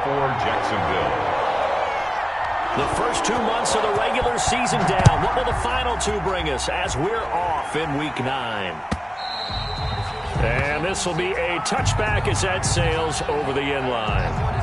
for Jacksonville. The first 2 months of the regular season down. What will the final 2 bring us as we're off in Week 9? And this will be a touchback as that sails over the end line.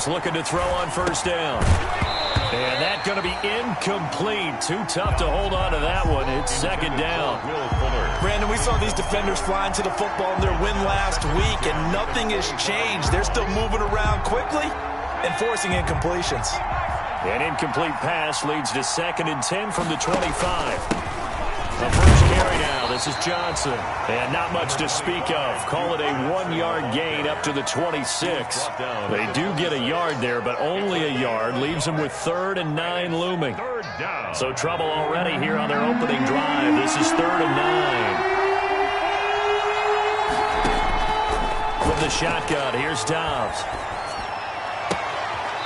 Looking to throw on first down. And that's going to be incomplete. Too tough to hold on to that one. It's second down. Brandon, we saw these defenders flying to the football in their win last week, and nothing has changed. They're still moving around quickly and forcing incompletions. An incomplete pass leads to 2nd and 10 from the 25. The first carry now. This is Johnson. And not much to speak of. Call it a 1-yard gain up to the 26. They do get a yard there, but only a yard. Leaves them with 3rd and 9 looming. So trouble already here on their opening drive. This is 3rd and 9. From the shotgun, here's Dobbs.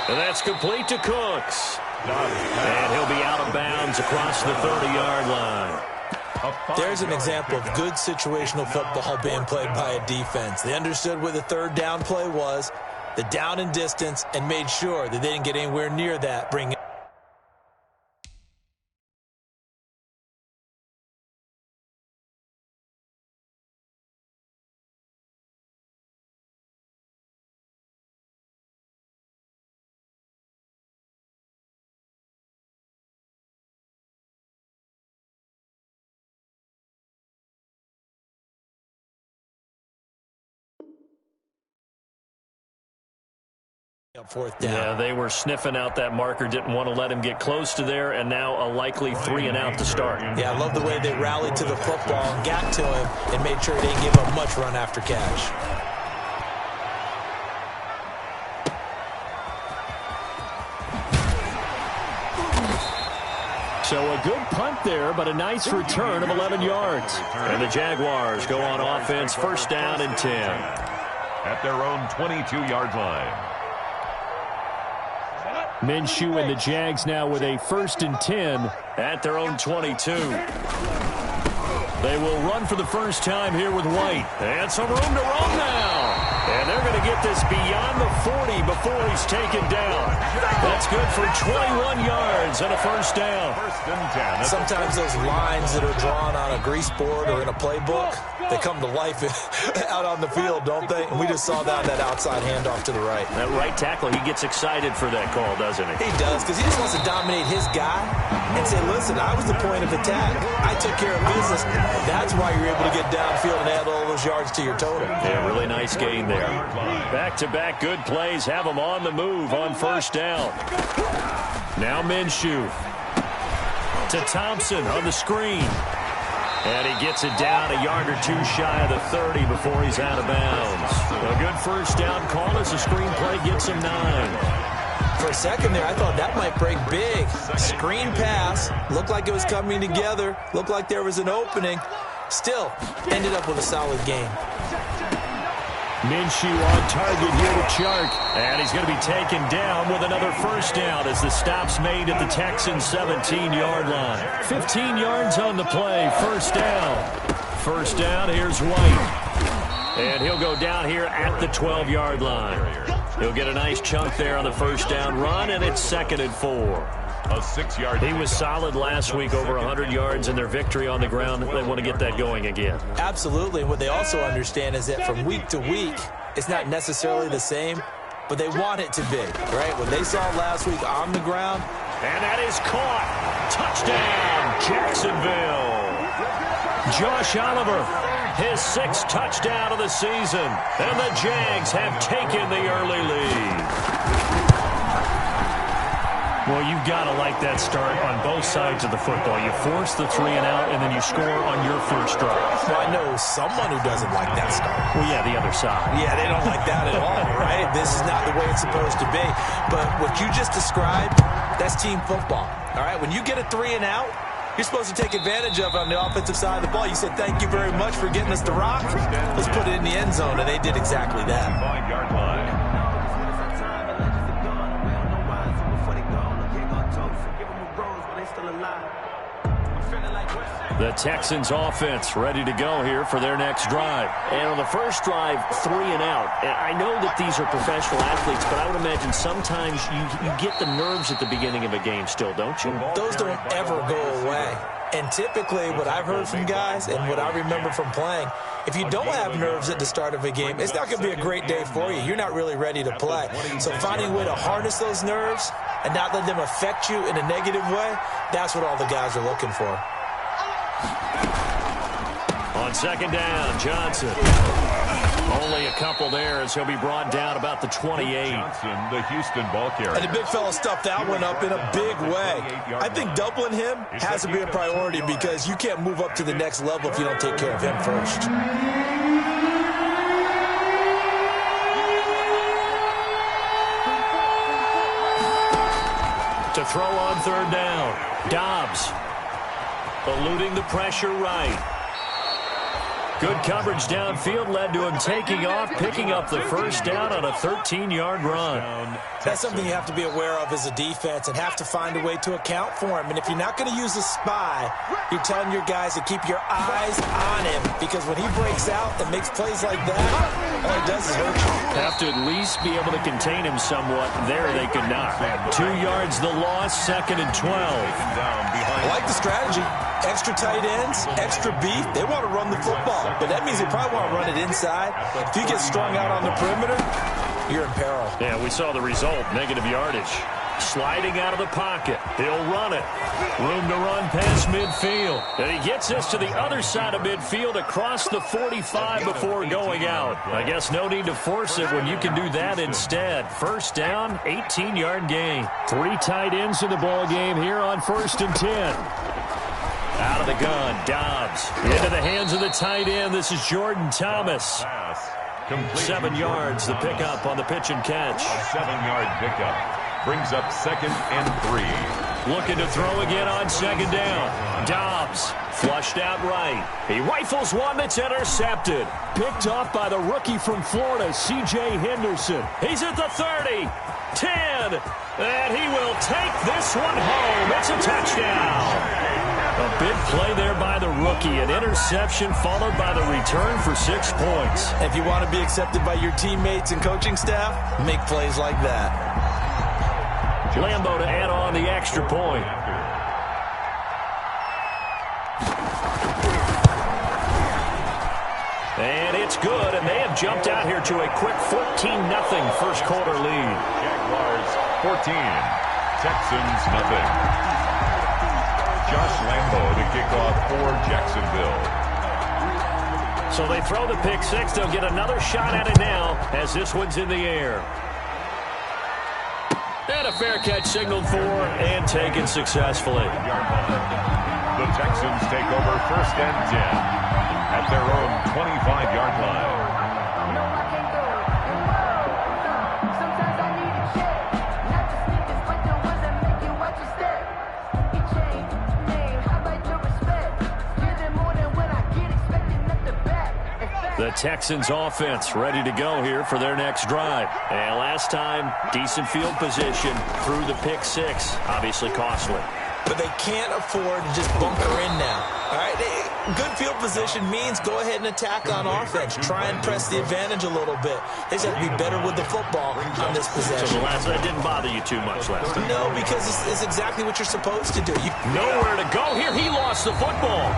And that's complete to Cooks. And he'll be out of bounds across the 30-yard line. There's an example of good situational football being played by a defense. They understood where the 3rd down play was, the down and distance, and made sure that they didn't get anywhere near that. Fourth down. Yeah, they were sniffing out that marker, didn't want to let him get close to there, and now a likely 3 and out to start. Yeah, I love the way they rallied to the football, got to him, and made sure they didn't give him much run after catch. So a good punt there, but a nice return of 11 yards. And the Jaguars go on offense, first down and 10. At their own 22-yard line. Minshew and the Jags now with a 1st and 10 at their own 22. They will run for the first time here with White. And some room to run now. And they're going to get this beyond the 40 before he's taken down. That's good for 21 yards and a first down. Sometimes those lines that are drawn on a grease board or in a playbook, they come to life out on the field, don't they? And we just saw that outside handoff to the right. That right tackle, he gets excited for that call, doesn't he? He does, because he just wants to dominate his guy and say, listen, I was the point of attack. I took care of business. That's why you're able to get downfield and add all those yards to your total. Yeah, really nice gain there. Back-to-back good plays have him on the move on first down. Now Minshew to Thompson on the screen. And he gets it down a yard or 2 shy of the 30 before he's out of bounds. A good first down call as the screen play gets him 9. For a second there, I thought that might break big. Screen pass. Looked like it was coming together. Looked like there was an opening. Still, ended up with a solid game. Minshew on target here to Chark. And he's going to be taken down with another first down as the stop's made at the Texans' 17-yard line. 15 yards on the play. First down. First down, here's White. And he'll go down here at the 12-yard line. He'll get a nice chunk there on the first down run, and it's 2nd and 4. A 6-yard. He was solid last week, over 100 yards in their victory on the ground. They want to get that going again. Absolutely. What they also understand is that from week to week, it's not necessarily the same, but they want it to be, right? What they saw last week on the ground. And that is caught. Touchdown, Jacksonville. Josh Oliver, his 6th touchdown of the season. And the Jags have taken the early lead. Well, you've got to like that start on both sides of the football. You force the 3 and out, and then you score on your first drive. Well, I know someone who doesn't like that start. Well, yeah, the other side. Yeah, they don't like that at all, right? This is not the way it's supposed to be. But what you just described, that's team football, all right? When you get a 3 and out, you're supposed to take advantage of it on the offensive side of the ball. You said, thank you very much for getting us the rock. Let's put it in the end zone, and they did exactly that. 5-yard line. The Texans offense ready to go here for their next drive. And on the first drive, 3 and out. And I know that these are professional athletes, but I would imagine sometimes you get the nerves at the beginning of a game still, don't you? Those don't ever go away. And typically what I've heard from guys and what I remember from playing, if you don't have nerves at the start of a game, it's not going to be a great day for you. You're not really ready to play. So finding a way to harness those nerves and not let them affect you in a negative way, that's what all the guys are looking for. On second down, Johnson. Only a couple there as he'll be brought down about the 28. Johnson, the Houston ball carrier. And the big fella stuffed that one up in a big way. I think doubling him has to be a priority because you can't move up to the next level if you don't take care of him first. To throw on third down, Dobbs. Eluding the pressure right. Good coverage downfield led to him taking off, picking up the first down on a 13-yard run. That's something you have to be aware of as a defense and have to find a way to account for him. And if you're not going to use a spy, you're telling your guys to keep your eyes on him because when he breaks out and makes plays like that, all he does is hurt you. Have to at least be able to contain him somewhat. There they could not. 2 yards the loss, 2nd and 12. I like the strategy. Extra tight ends, extra beef. They want to run the football, but that means they probably want to run it inside. If you get strung out on the perimeter, you're in peril. Yeah, we saw the result, negative yardage. Sliding out of the pocket. He'll run it. Room to run past midfield. And he gets us to the other side of midfield across the 45 before going out. I guess no need to force it when you can do that instead. First down, 18-yard gain. 3 tight ends in the ball game here on 1st and 10. Out of the gun, Dobbs. Into the hands of the tight end. This is Jordan Thomas. 7 yards, the pickup on the pitch and catch. A 7-yard pickup. Brings up 2nd and 3. Looking to throw again on 2nd down. Dobbs flushed out right. He rifles one that's intercepted. Picked off by the rookie from Florida, C.J. Henderson. He's at the 30, 10, and he will take this one home. It's a touchdown. A big play there by the rookie. An interception followed by the return for 6 points. If you want to be accepted by your teammates and coaching staff, make plays like that. Lambo to add on the extra point. And it's good, and they have jumped out here to a quick 14-0 first quarter lead. Jaguars 14, Texans nothing. Josh Lambo to kick off for Jacksonville. So they throw the pick six. They'll get another shot at it now as this one's in the air. And a fair catch signaled for and taken successfully. The Texans take over 1st and 10 at their own 25-yard line. The Texans offense ready to go here for their next drive. And last time, decent field position through the pick six. Obviously costly. But they can't afford to just bunker in now. All right, good field position means go ahead and attack on offense. Try and press the advantage a little bit. They just have to be better with the football on this possession. So that didn't bother you too much last time? No, because it's exactly what you're supposed to do. Nowhere to go here. He lost the football.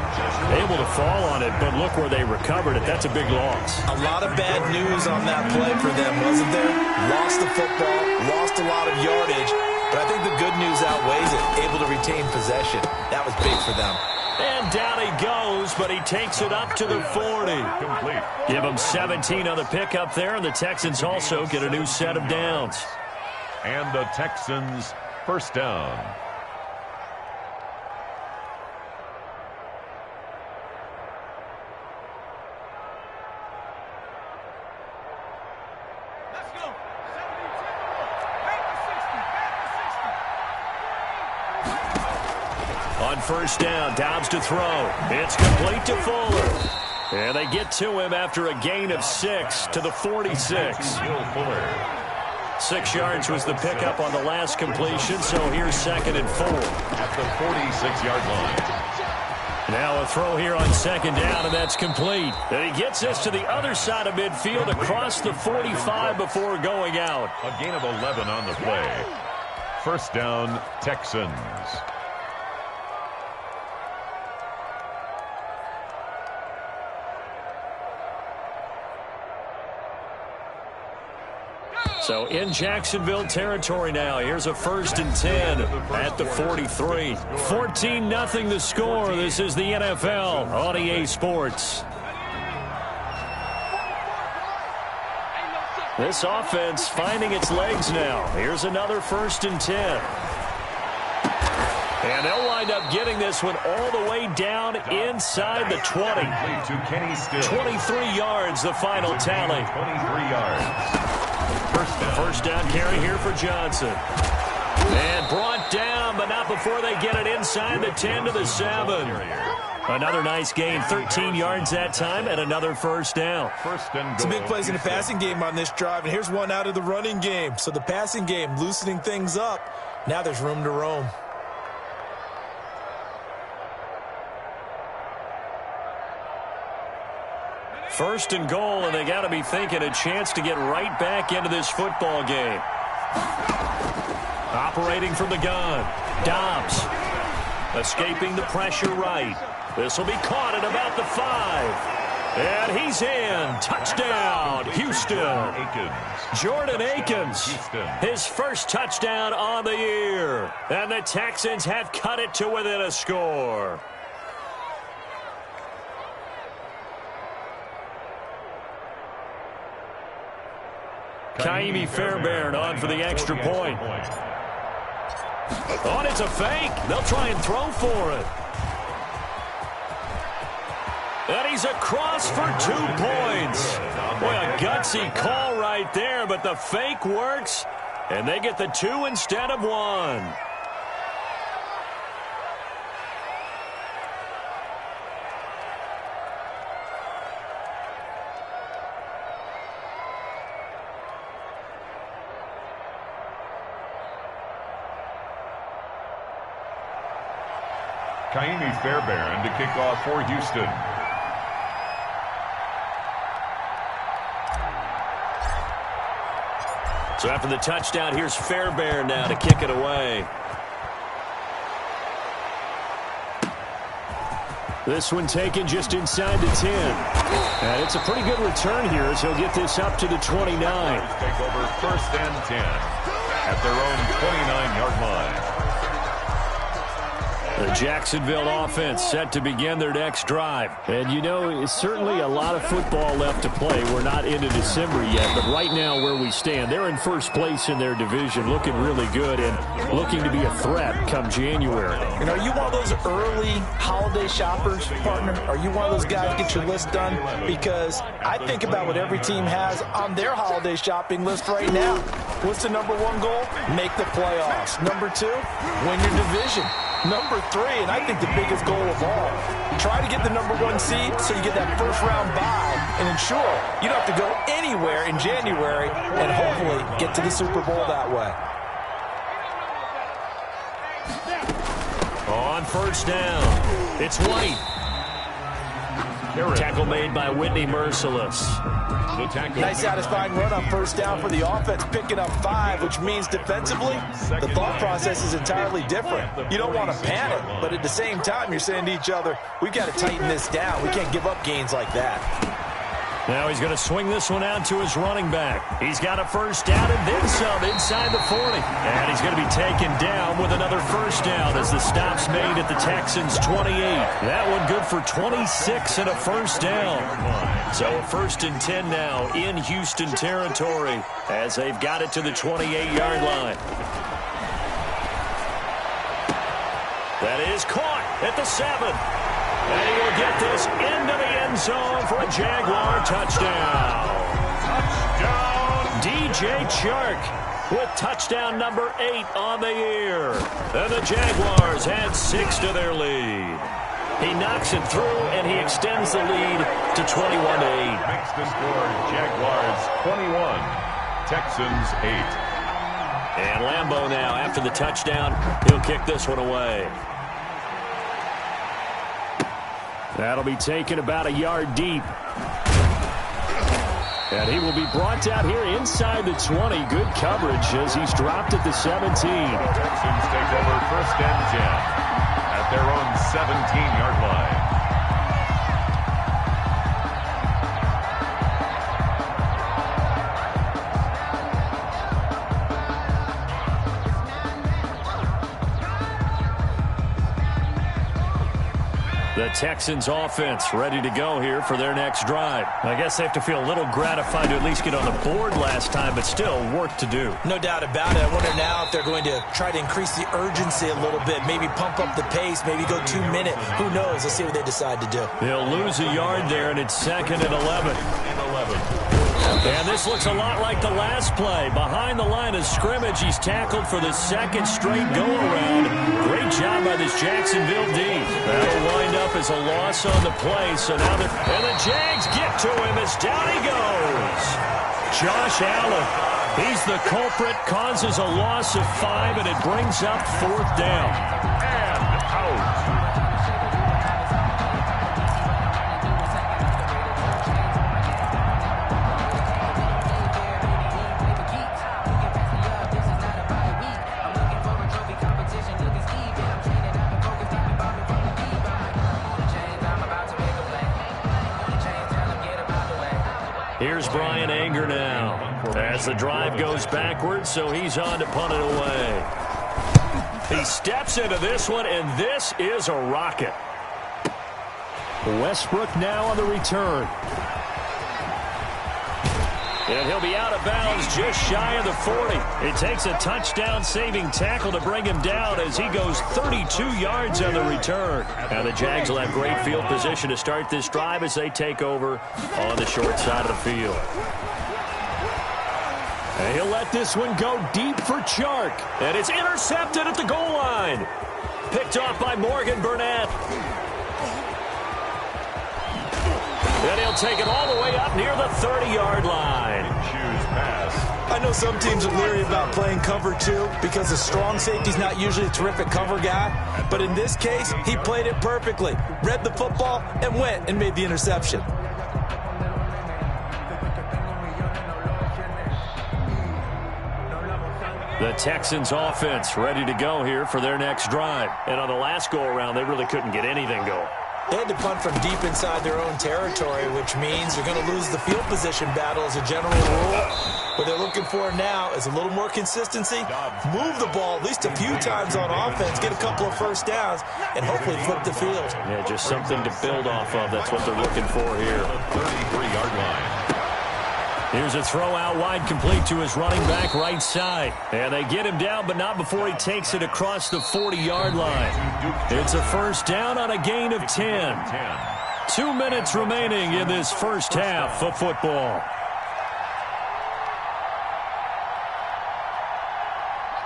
Able to fall on it, but look where they recovered it. That's a big loss. A lot of bad news on that play for them, wasn't there? Lost the football, lost a lot of yardage. But I think the good news outweighs it. Able to retain possession. That was big for them. And down he goes, but he takes it up to the 40. Complete. Give him 17 on the pickup there, and the Texans also get a new set of downs. And the Texans First down. On first down, Dobbs to throw. It's complete to Fuller. And they get to him after a gain of 6 to the 46. 6 yards was the pickup on the last completion, so here's 2nd and 4. At the 46-yard line. Now a throw here on 2nd down, and that's complete. And he gets this to the other side of midfield across the 45 before going out. A gain of 11 on the play. First down, Texans. So in Jacksonville territory now. Here's a 1st and 10 at the 43. 14-0 the score. This is the NFL on EA Sports. This offense finding its legs now. Here's another 1st and 10. And they'll wind up getting this one all the way down inside the 20. 23 yards, the final tally. 23 yards. First down carry here for Johnson. And brought down, but not before they get it inside the 10 to the 7. Another nice gain, 13 yards that time, and another first down. Some big plays in the passing game on this drive, and here's one out of the running game. So the passing game loosening things up. Now there's room to roam. First and goal, and they got to be thinking a chance to get right back into this football game. Operating from the gun, Dobbs. Escaping the pressure right. This will be caught at about the 5. And he's in. Touchdown, Houston. Jordan Akins, his first touchdown on the year. And the Texans have cut it to within a score. Kaimi Fairbairn on for the extra point. Oh, and it's a fake. They'll try and throw for it. And he's across for 2 points. Boy, a gutsy call right there, but the fake works, and they get the 2 instead of 1. Kaimi Fairbairn to kick off for Houston. So after the touchdown, here's Fairbairn now to kick it away. This one taken just inside the 10. And it's a pretty good return here as he'll get this up to the 29. Take over 1st and 10 at their own 29-yard line. The Jacksonville offense set to begin their next drive. And, you know, it's certainly a lot of football left to play. We're not into December yet, but right now where we stand, they're in first place in their division, looking really good and looking to be a threat come January. And are you one of those early holiday shoppers, partner? Are you one of those guys get your list done? Because I think about what every team has on their holiday shopping list right now. What's the number 1 goal? Make the playoffs. Number 2, win your division. Number 3, and I think the biggest goal of all, try to get the number 1 seed so you get that first-round bye and ensure you don't have to go anywhere in January and hopefully get to the Super Bowl that way. On first down, it's White. Tackle made by Whitney Merciless. Nice satisfying run on first down for the offense, picking up 5, which means defensively, the thought process is entirely different. You don't want to panic, but at the same time, you're saying to each other, we've got to tighten this down. We can't give up gains like that. Now he's going to swing this one out to his running back. He's got a first down and then some inside the 40. And he's going to be taken down with another first down as the stop's made at the Texans' 28. That one good for 26 and a first down. So a 1st and 10 now in Houston territory as they've got it to the 28-yard line. That is caught at the 7. And he will get this into the end zone for a Jaguar touchdown. Touchdown. DJ Chark with touchdown number 8 on the year. And the Jaguars add 6 to their lead. He knocks it through, and he extends the lead to 21-8. Makes the score Jaguars 21, Texans 8. And Lambeau now, after the touchdown, he'll kick this one away. That'll be taken about a yard deep. And he will be brought down here inside the 20. Good coverage as he's dropped at the 17. The Texans take over first and 10 at their own 17-yard line. The Texans offense ready to go here for their next drive. I guess they have to feel a little gratified to at least get on the board last time, but still work to do. No doubt about it. I wonder now if they're going to try to increase the urgency a little bit, maybe pump up the pace, maybe go 2 minute. Who knows? Let's see what they decide to do. They'll lose a yard there, and it's 2nd and 11. And this looks a lot like the last play. Behind the line of scrimmage, he's tackled for the 2nd straight go-around. Great job by this Jacksonville D. That'll wind up as a loss on the play. So now and the Jags get to him as down he goes. Josh Allen, he's the culprit, causes a loss of 5, and it brings up 4th down. And out. Here's Brian Anger now as the drive goes backwards, so he's on to punt it away. He steps into this one, and this is a rocket. Westbrook now on the return. And he'll be out of bounds just shy of the 40. It takes a touchdown-saving tackle to bring him down as he goes 32 yards on the return. Now the Jags will have great field position to start this drive as they take over on the short side of the field. And he'll let this one go deep for Chark. And it's intercepted at the goal line. Picked off by Morgan Burnett. And he'll take it all the way up near the 30-yard line. Choose pass. I know some teams are leery about playing cover 2 because the strong safety's not usually a terrific cover guy. But in this case, he played it perfectly. Read the football and went and made the interception. The Texans offense ready to go here for their next drive. And on the last go-around, they really couldn't get anything going. They had to punt from deep inside their own territory, which means you're going to lose the field position battle as a general rule. What they're looking for now is a little more consistency, move the ball at least a few times on offense, get a couple of first downs, and hopefully flip the field. Yeah, just something to build off of. That's what they're looking for here. 33-yard line. Here's a throw out wide, complete to his running back right side. And they get him down, but not before he takes it across the 40-yard line. It's a first down on a gain of 10. 2 minutes remaining in this first half of football.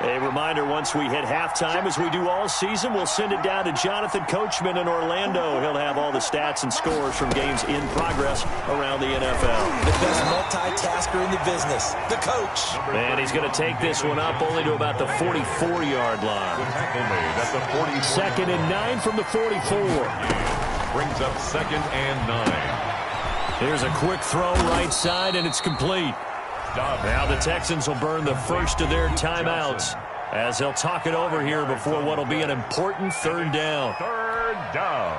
A reminder, once we hit halftime, as we do all season, we'll send it down to Jonathan Coachman in Orlando. He'll have all the stats and scores from games in progress around the NFL. The best multitasker in the business, the coach. And he's going to take this one up only to about the 44-yard line. Second and 9 from the 44. Brings up 2nd and 9. Here's a quick throw right side, and it's complete. Now the Texans will burn the first of their timeouts as they'll talk it over here before what will be an important 3rd down. 3rd down.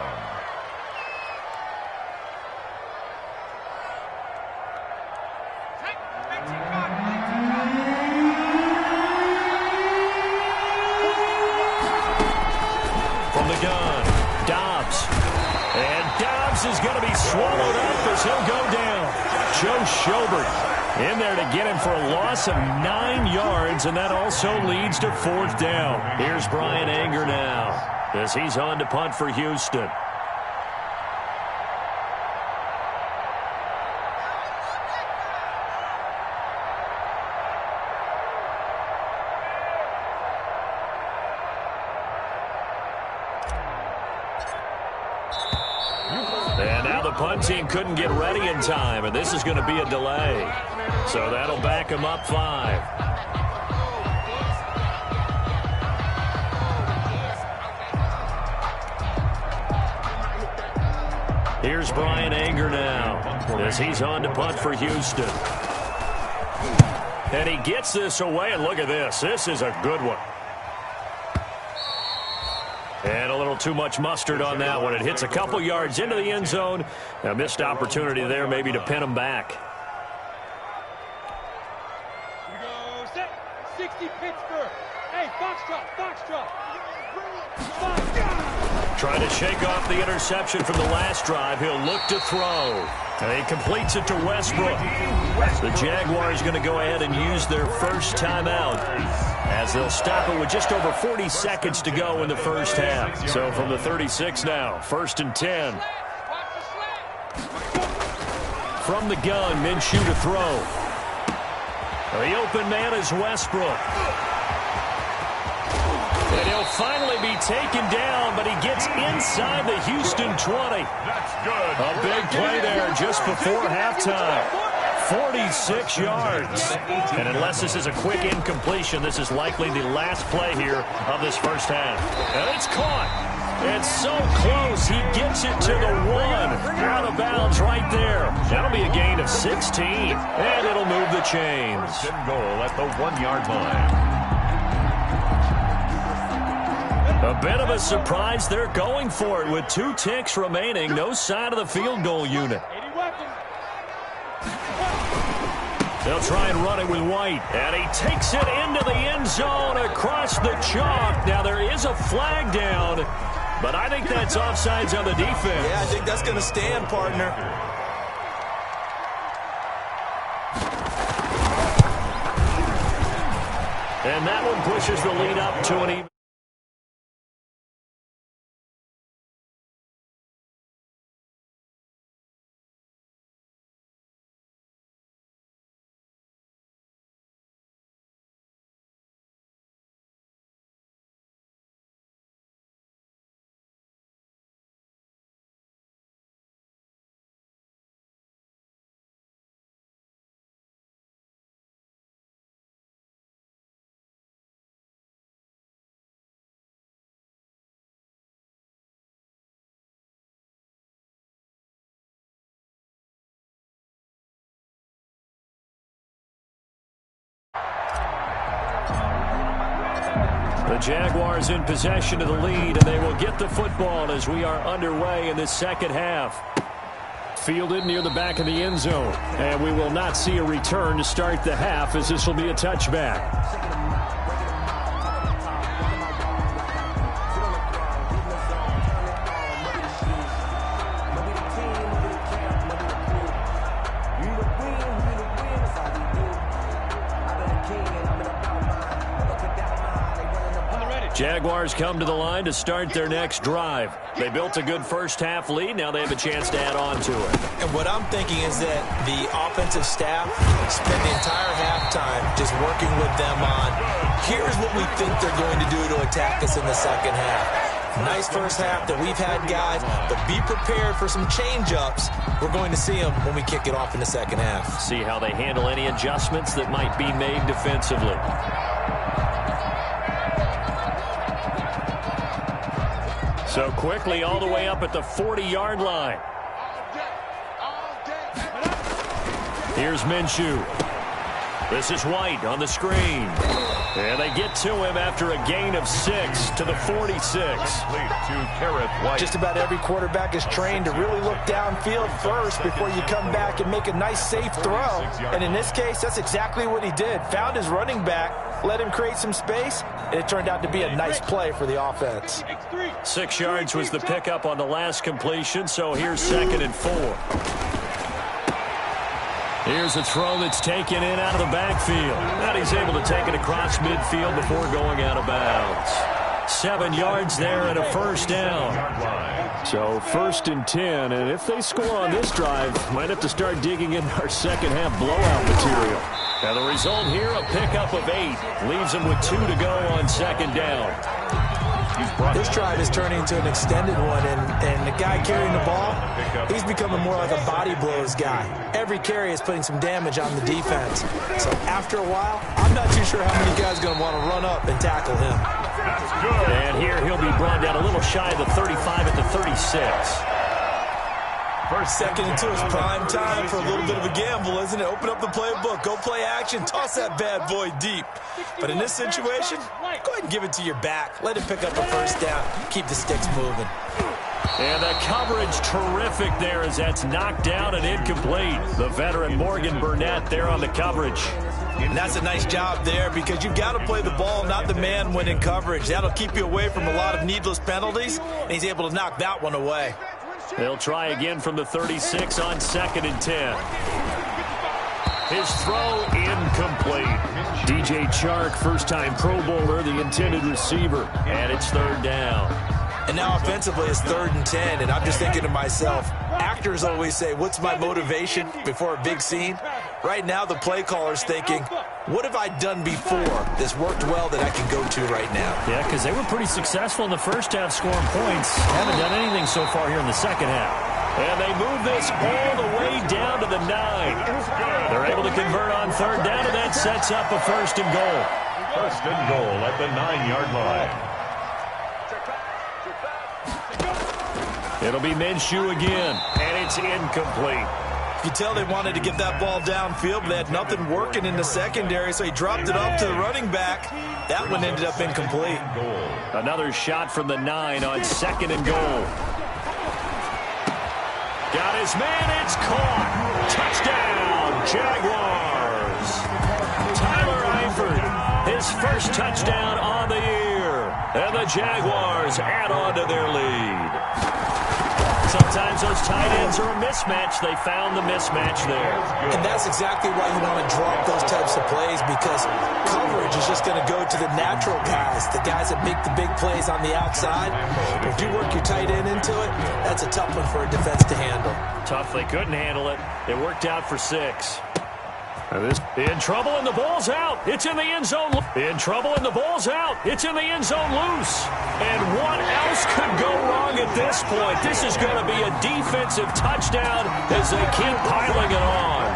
From the gun, Dobbs. And Dobbs is going to be swallowed up as he'll go down. Joe Schobert in there to get him for a loss of 9 yards, and that also leads to 4th down. Here's Brian Anger now. as he's on to punt for Houston. And now the punt team couldn't get ready in time, and this is going to be a delay. So that'll back him up 5. Here's Brian Anger now as he's on to punt for Houston. And he gets this away, and look at this. This is a good one. And a little too much mustard on that one. It hits a couple yards into the end zone. A missed opportunity there maybe to pin him back. Here we go. Set. 60 Pittsburgh. Hey, Foxtrot. Trying to shake off the interception from the last drive. He'll look to throw. And he completes it to Westbrook. The Jaguars going to go ahead and use their first timeout as they'll stop it with just over 40 seconds to go in the first half. So from the 36 now, 1st and 10. From the gun, Minshew to throw. The open man is Westbrook. And he'll finally be taken down, but he gets inside the Houston 20. That's good. A big play there just before halftime. 46 yards. And unless this is a quick incompletion, this is likely the last play here of this first half. And it's caught. It's so close. He gets it to the 1. Out of bounds right there. That'll be a gain of 16. And it'll move the chains. 1st and goal at the 1-yard line. A bit of a surprise. They're going for it with 2 ticks remaining. No sign of the field goal unit. They'll try and run it with White. And he takes it into the end zone across the chalk. Now there is a flag down, but I think that's offsides on the defense. Yeah, I think that's going to stand, partner. And that one pushes the lead up to an even. The Jaguars in possession of the lead, and they will get the football as we are underway in this second half. Fielded near the back of the end zone, and we will not see a return to start the half as this will be a touchback. Jaguars come to the line to start their next drive. They built a good first-half lead. Now they have a chance to add on to it. And what I'm thinking is that the offensive staff spent the entire halftime just working with them on, here's what we think they're going to do to attack us in the second half. Nice first half that we've had, guys, but be prepared for some change-ups. We're going to see them when we kick it off in the second half. See how they handle any adjustments that might be made defensively. So quickly all the way up at the 40-yard line. Here's Minshew. This is White on the screen. And they get to him after a gain of 6 to the 46. Just about every quarterback is trained to really look downfield first before you come back and make a nice, safe throw. And in this case, that's exactly what he did. Found his running back, let him create some space, and it turned out to be a nice play for the offense. 6 yards was the pickup on the last completion, so here's 2nd and 4. Here's a throw that's taken in out of the backfield. And he's able to take it across midfield before going out of bounds. 7 yards there and a first down. So 1st and 10, and if they score on this drive, might have to start digging in our second half blowout material. And the result here, a pickup of 8. Leaves them with 2 to go on 2nd down. This drive is turning into an extended one, and the guy carrying the ball, he's becoming more like a body blows guy. Every carry is putting some damage on the defense. So after a while, I'm not too sure how many guys are going to want to run up and tackle him. And here he'll be brought down a little shy of the 35 at the 36. First, 2nd and 2 is prime time for a little bit of a gamble, isn't it? Open up the playbook, go play action, toss that bad boy deep. But in this situation, go ahead and give it to your back. Let it pick up a first down. Keep the sticks moving. And the coverage terrific there as that's knocked down and incomplete. The veteran Morgan Burnett there on the coverage. And that's a nice job there because you've got to play the ball, not the man when in coverage. That'll keep you away from a lot of needless penalties, and he's able to knock that one away. They'll try again from the 36 on 2nd and 10. His throw incomplete. DJ Chark, first-time Pro Bowler, the intended receiver. And it's 3rd down. And now offensively it's 3rd and 10, and I'm just thinking to myself, actors always say, what's my motivation before a big scene? Right now the play caller's thinking, what have I done before that's worked well that I can go to right now? Yeah, because they were pretty successful in the first half scoring points. Haven't done anything so far here in the second half. And they move this all the way down to the 9. They're able to convert on 3rd down, and that sets up a 1st and goal. 1st and goal at the 9-yard line. It'll be Minshew again, and it's incomplete. You can tell they wanted to get that ball downfield, but they had nothing working in the secondary, so he dropped it off to the running back. That one ended up incomplete. Another shot from the 9 on 2nd and goal. Got his man, it's caught. Touchdown, Jaguars. Tyler Eifert, his first touchdown on the year. And the Jaguars add on to their lead. Sometimes those tight ends are a mismatch. They found the mismatch there. And that's exactly why you want to drop those types of plays, because coverage is just going to go to the natural guys, the guys that make the big plays on the outside. If you work your tight end into it, that's a tough one for a defense to handle. Tough. They couldn't handle it. It worked out for 6. In trouble, and the ball's out. It's in the end zone. In trouble, and the ball's out. It's in the end zone loose. And what else could go wrong at this point? This is going to be a defensive touchdown as they keep piling it on.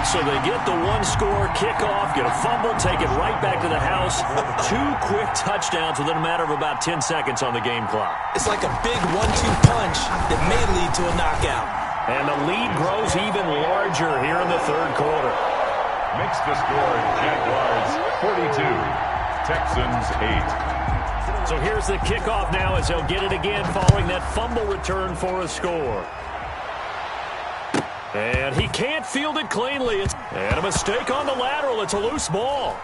So they get the 1-score kickoff, get a fumble, take it right back to the house. 2 quick touchdowns within a matter of about 10 seconds on the game clock. It's like a big 1-2 punch that may lead to a knockout. And the lead grows even larger here in the 3rd quarter. Makes the score Jaguars 42, Texans 8. So here's the kickoff now as they'll get it again following that fumble return for a score. And he can't field it cleanly. And a mistake on the lateral. It's a loose ball.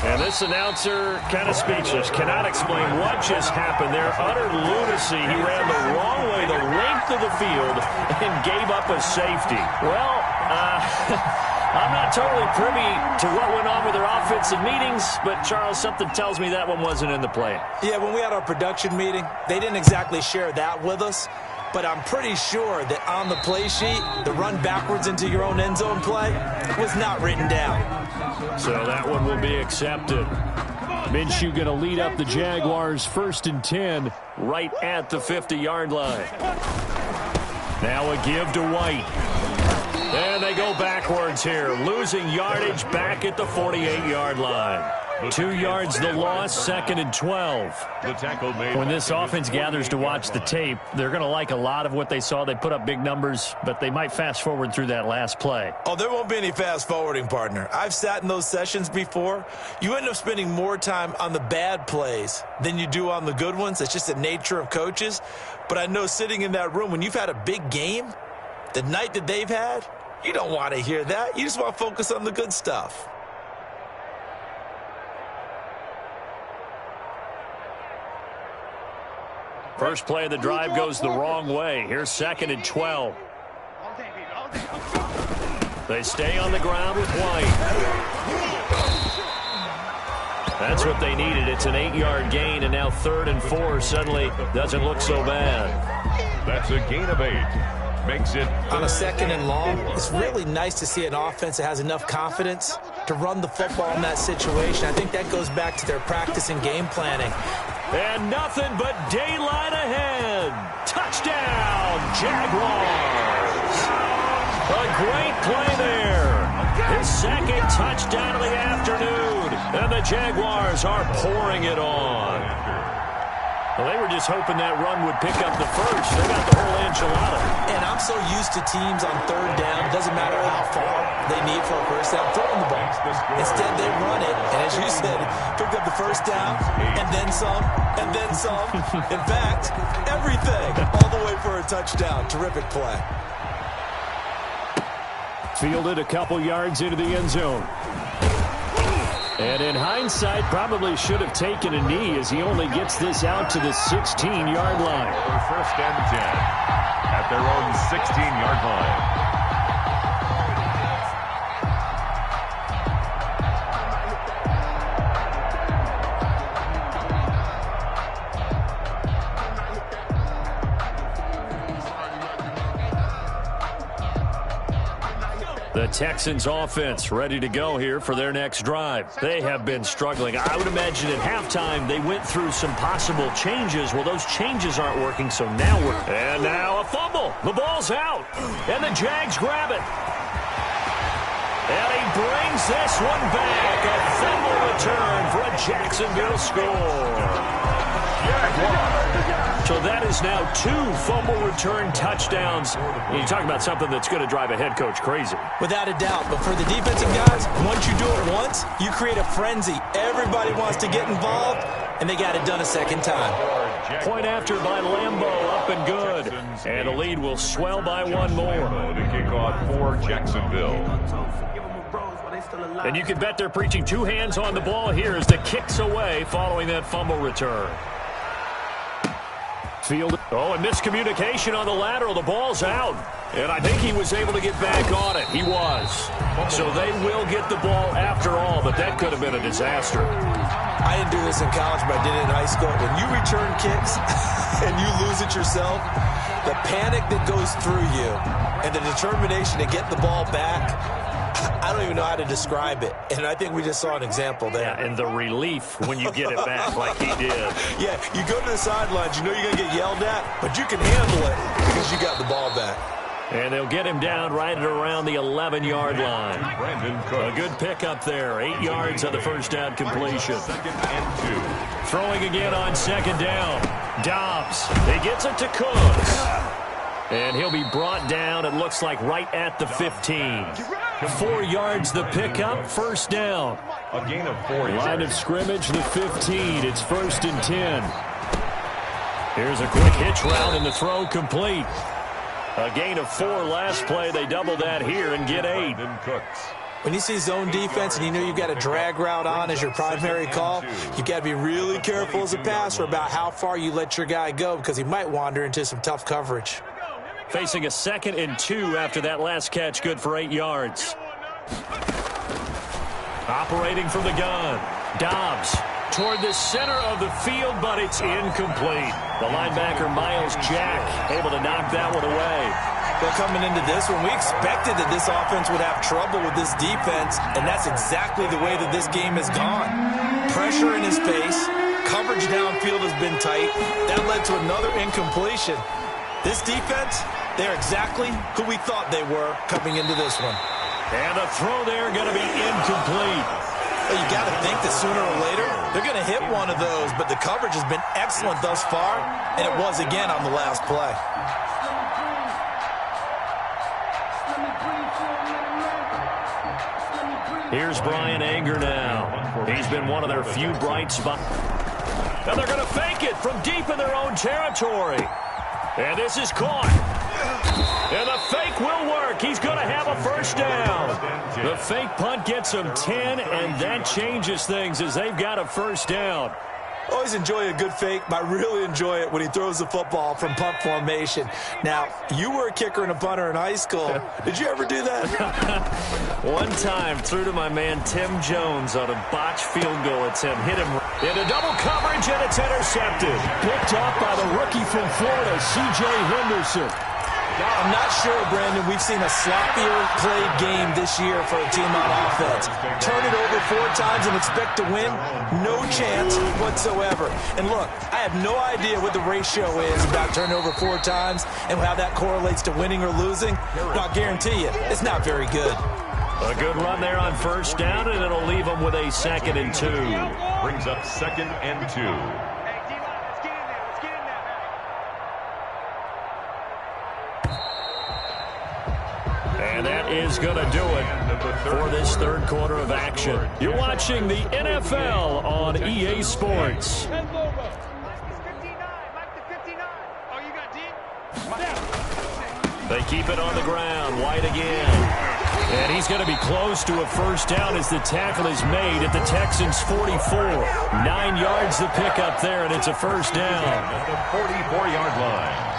And this announcer kind of speechless, cannot explain what just happened there. Utter lunacy. He ran the wrong way, the length of the field, and gave up a safety. Well, I'm not totally privy to what went on with their offensive meetings, but, Charles, something tells me that one wasn't in the plan. Yeah, when we had our production meeting, they didn't exactly share that with us. But I'm pretty sure that on the play sheet, the run backwards into your own end zone play was not written down. So that one will be accepted. Minshew going to lead up the Jaguars 1st and 10 right at the 50-yard line. Now a give to White. And they go backwards here, losing yardage back at the 48-yard line. 2 yards the loss, 2nd and 12. The tackle made. When this offense gathers to watch the tape, they're going to like a lot of what they saw. They put up big numbers, but they might fast forward through that last play. Oh, there won't be any fast forwarding, partner. I've sat in those sessions before. You end up spending more time on the bad plays than you do on the good ones. It's just the nature of coaches. But I know sitting in that room, when you've had a big game, the night that they've had, you don't want to hear that. You just want to focus on the good stuff. First play of the drive goes the wrong way. Here's 2nd and 12. They stay on the ground with White. That's what they needed. It's an 8-yard gain, and now 3rd and 4 suddenly doesn't look so bad. That's a gain of 8. Makes it on a 2nd and long. It's really nice to see an offense that has enough confidence to run the football in that situation. I think that goes back to their practice and game planning. And nothing but daylight ahead. Touchdown, Jaguars. A great play there. His 2nd touchdown of the afternoon. And the Jaguars are pouring it on. Well, they were just hoping that run would pick up the first. They got the whole enchilada. And I'm so used to teams on 3rd down. It doesn't matter how far they need for a first down, throwing the ball. Instead, they run it. And as you said, picked up the first down, and then some, and then some. In fact, everything all the way for a touchdown. Terrific play. Fielded a couple yards into the end zone. And in hindsight, probably should have taken a knee as he only gets this out to the 16-yard line. First and 10 at their own 16-yard line. The Texans offense ready to go here for their next drive. They have been struggling. I would imagine at halftime they went through some possible changes. Well, those changes aren't working, so now we're... And now a fumble. The ball's out. And the Jags grab it. And he brings this one back. A fumble return for a Jacksonville score. So that is now 2 fumble return touchdowns. You talk about something that's going to drive a head coach crazy. Without a doubt. But for the defensive guys, once you do it once, you create a frenzy. Everybody wants to get involved, and they got it done a second time. Point after by Lambeau, up and good. And the lead will swell by 1 more. The kickoff for Jacksonville. And you can bet they're preaching 2 hands on the ball here as the kick's away following that fumble return. Oh, and miscommunication on the lateral. The ball's out. And I think he was able to get back on it. He was. So they will get the ball after all, but that could have been a disaster. I didn't do this in college, but I did it in high school. When you return kicks and you lose it yourself, the panic that goes through you and the determination to get the ball back, I don't even know how to describe it. And I think we just saw an example there. Yeah, and the relief when you get it back like he did. Yeah, you go to the sidelines, you know you're going to get yelled at, but you can handle it because you got the ball back. And they'll get him down right at around the 11-yard line. A good pickup there. 8 yards on the first down completion. 2nd and 2. Throwing again on 2nd down. Dobbs. He gets it to Cooks. And he'll be brought down, it looks like, right at the 15. 4 yards the pickup, first down. A gain of 4 yards. Line of scrimmage, the 15. It's 1st and 10. Here's a quick hitch route, and the throw complete. A gain of 4 last play. They double that here and get 8. When you see zone defense and you know you've got a drag route on as your primary call, you've got to be really careful as a passer about how far you let your guy go because he might wander into some tough coverage. Facing a 2nd and 2 after that last catch, good for 8 yards. Operating from the gun. Dobbs toward the center of the field, but it's incomplete. The linebacker, Miles Jack, able to knock that one away. Well, coming into this one, we expected that this offense would have trouble with this defense, and that's exactly the way that this game has gone. Pressure in his face, coverage downfield has been tight. That led to another incompletion. This defense, they're exactly who we thought they were coming into this one. And a throw there going to be incomplete. Well, you got to think that sooner or later, they're going to hit one of those, but the coverage has been excellent thus far, and it was again on the last play. Here's Brian Anger now. He's been one of their few bright spots. And they're going to fake it from deep in their own territory. And this is caught. And the fake will work. He's going to have a first down. The fake punt gets him 10, and that changes things as they've got a first down. Always enjoy a good fake, but I really enjoy it when he throws the football from punt formation. Now, you were a kicker and a punter in high school. Did you ever do that? One time, threw to my man Tim Jones on a botched field goal attempt. Hit him into double coverage, and it's intercepted. Picked up by the rookie from Florida, C.J. Henderson. I'm not sure, Brandon, we've seen a sloppier played game this year for a team on offense. Turn it over 4 times and expect to win? No chance whatsoever. And look, I have no idea what the ratio is about turnover 4 times and how that correlates to winning or losing. But I'll guarantee you, it's not very good. A good run there on first down, and it'll leave them with a 2nd and 2. Brings up 2nd and 2. And that is going to do it for this third quarter of action. You're watching the NFL on EA Sports. They keep it on the ground. White again. And he's going to be close to a first down as the tackle is made at the Texans' 44. 9 yards to pick up there, and it's a first down. At the 44-yard line.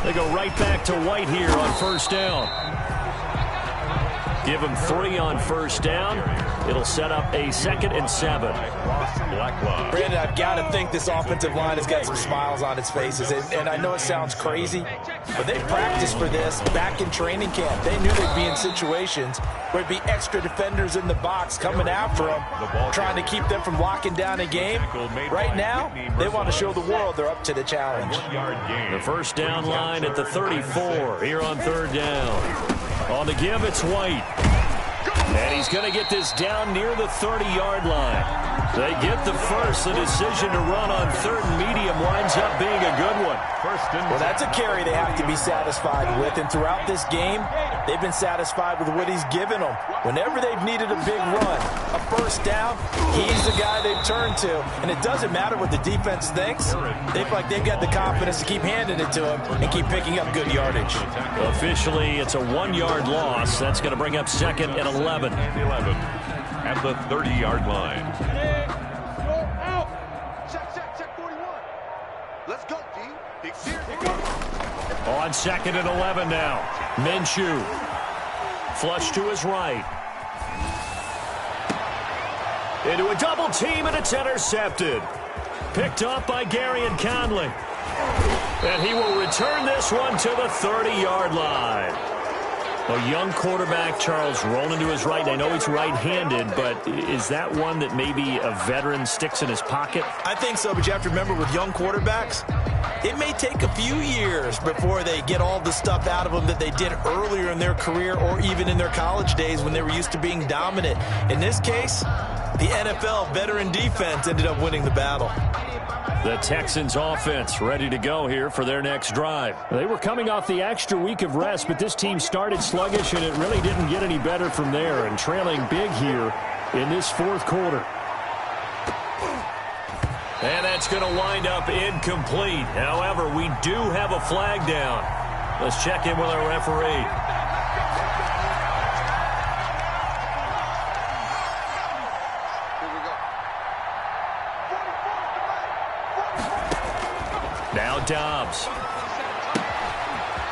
They go right back to White here on first down. Give him 3 on first down. It'll set up a 2nd and 7. Brandon, I've got to think this offensive line has got some smiles on its faces. And I know it sounds crazy, but they practiced for this back in training camp. They knew they'd be in situations where it'd be extra defenders in the box coming after them, trying to keep them from locking down a game. Right now, they want to show the world they're up to the challenge. The first down line at the 34 here on third down. On the give, it's White. And he's going to get this down near the 30-yard line. They get the first. The decision to run on 3rd and medium winds up being a good one. Well, that's a carry they have to be satisfied with. And throughout this game, they've been satisfied with what he's given them. Whenever they've needed a big run, a first down, he's the guy they've turned to. And it doesn't matter what the defense thinks. They feel like they've got the confidence to keep handing it to him and keep picking up good yardage. Officially, it's a 1-yard loss. That's going to bring up 2nd and 11. At the 30-yard line. Check 41. Let's go, D. Big series. On 2nd and 11 now. Minshew. Flush to his right. Into a double team, and it's intercepted. Picked up by Gary and Conley. And he will return this one to the 30-yard line. A young quarterback, Charles, rolling to his right. I know he's right-handed, but is that one that maybe a veteran sticks in his pocket? I think so, but you have to remember with young quarterbacks, it may take a few years before they get all the stuff out of them that they did earlier in their career or even in their college days when they were used to being dominant. In this case, the NFL veteran defense ended up winning the battle. The Texans offense ready to go here for their next drive. They were coming off the extra week of rest, but this team started sluggish, and it really didn't get any better from there, and trailing big here in this 4th quarter. And that's going to wind up incomplete. However, we do have a flag down. Let's check in with our referee. Now Dobbs.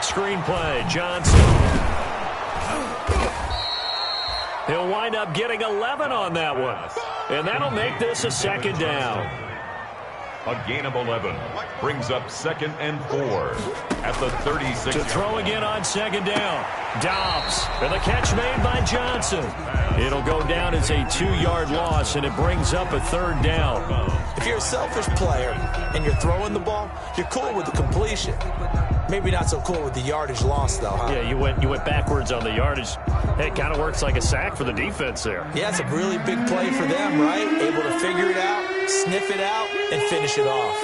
Screenplay, Johnson. He'll wind up getting 11 on that one. And that'll make this a 2nd down. A gain of 11 brings up 2nd and 4 at the 36. To throw again on 2nd down. Dobbs. And the catch made by Johnson. It'll go down as a 2-yard loss, and it brings up a 3rd down. If you're a selfish player and you're throwing the ball, you're cool with the completion. Maybe not so cool with the yardage loss, though, huh? Yeah, you went backwards on the yardage. Hey, it kind of works like a sack for the defense there. Yeah, it's a really big play for them, right? Able to figure it out, sniff it out, and finish it off.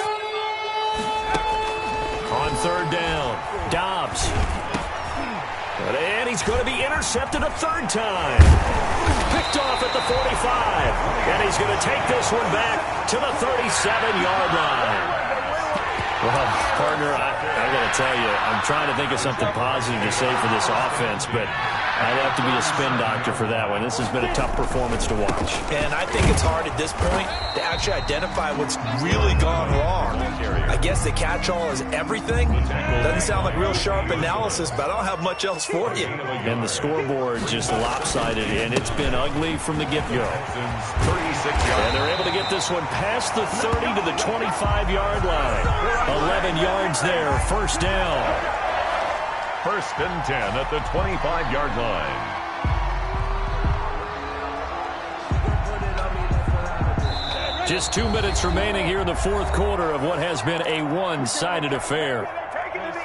On 3rd down, Dobbs. And he's going to be intercepted a 3rd time. Picked off at the 45. And he's going to take this one back to the 37-yard line. Well, partner, I got to tell you, I'm trying to think of something positive to say for this offense, but I'd have to be a spin doctor for that one. This has been a tough performance to watch. And I think it's hard at this point to actually identify what's really gone wrong. I guess the catch-all is everything. Doesn't sound like real sharp analysis, but I don't have much else for you. And the scoreboard just lopsided, and it's been ugly from the get-go. And they're able to get this one past the 30 to the 25-yard line. 11 yards there, first down. First and 10 at the 25-yard line. Just 2 minutes remaining here in the fourth quarter of what has been a one-sided affair.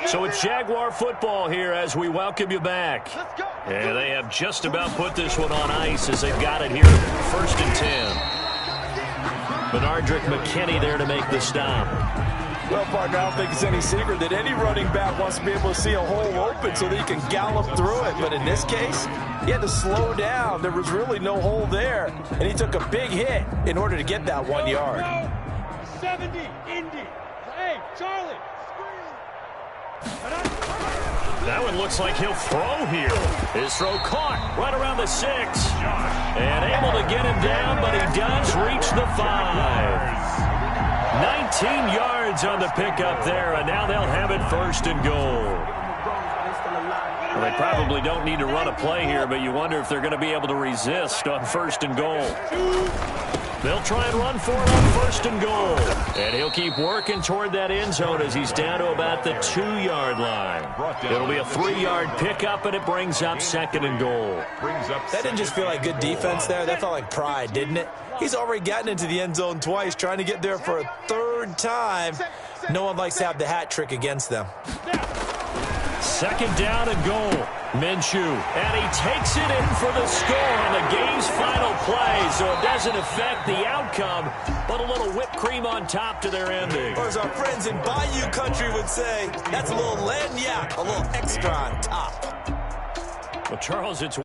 So it's Jaguar football here as we welcome you back. And they have just about put this one on ice as they've got it here, first and 10. Benardrick McKinney there to make the stop. Well, partner, I don't think it's any secret that any running back wants to be able to see a hole open so that he can gallop through it. But in this case, he had to slow down. There was really no hole there, and he took a big hit in order to get that 1 yard. 70, Indy. Hey, Charlie. That one looks like he'll throw here. His throw caught right around the 6. And able to get him down, but he does reach the 5. 19 yards on the pickup there, and now they'll have it first and goal. Well, they probably don't need to run a play here, but you wonder if they're going to be able to resist on first and goal. They'll try and run for it on first and goal. And he'll keep working toward that end zone as he's down to about the 2-yard line. It'll be a 3-yard pickup, and it brings up second and goal. That didn't just feel like good defense there. That felt like pride, didn't it? He's already gotten into the end zone twice, trying to get there for a third time. No one likes to have the hat trick against them. Second down and goal. Minshew, and he takes it in for the score on the game's final play, so it doesn't affect the outcome, but a little whipped cream on top to their ending. Or as our friends in Bayou Country would say, that's a little lagniappe, a little extra on top. Well, Charles, it's